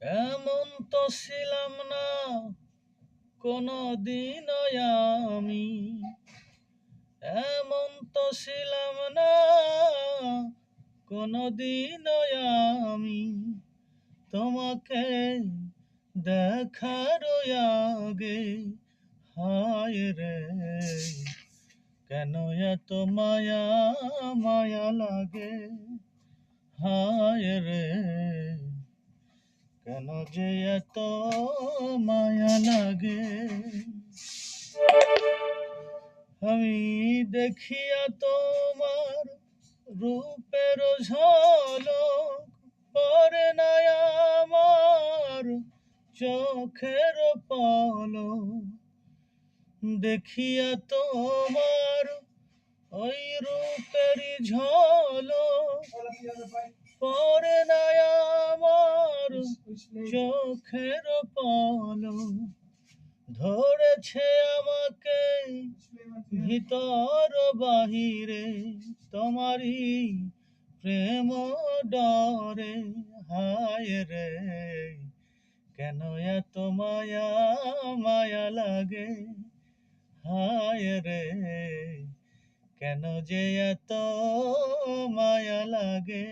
এমন তো ছিলাম না কোনদিন আমি, এমন তো ছিলাম না কোনদিন আমি, তোমাকে দেখার আগে হায় রে কেন এত মায়া মায়া লাগে, হায় রে কেন যে এত মায়া লাগে। আমি দেখিয়া তোমার রূপের ঝলক পরে না আমার চোখের পলক, দেখিয়া তোমার ওই রূপের ঝলক পরে না আমার চোখের পলক, ধরেছে আমাকে ভিতর বাহিরে তোমারই প্রেম ডরে, হায় রে কেন এত মায়া মায়া লাগে, হায় রে কেন যে এত মায়া লাগে।